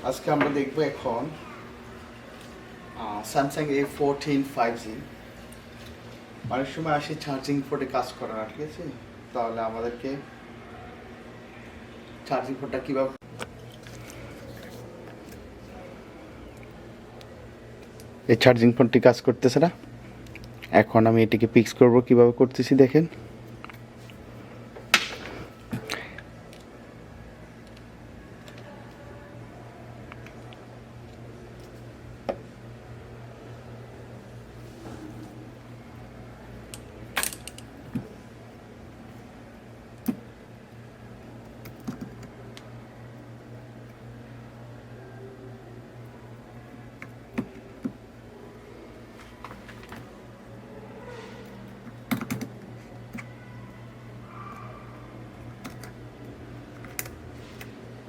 আজকে আমরা দেখব এখন স্যামসাং A14 5G। অনেক সময় আসি চার্জিং পোর্টে কাজ করে না, ঠিক আছে? তাহলে আমাদেরকে চার্জিং পোর্টটা কীভাবে, এই চার্জিং পোর্টটি কাজ করতেছে না। এখন আমি এটিকে ফিক্স করব, কিভাবে করতেছি দেখেন।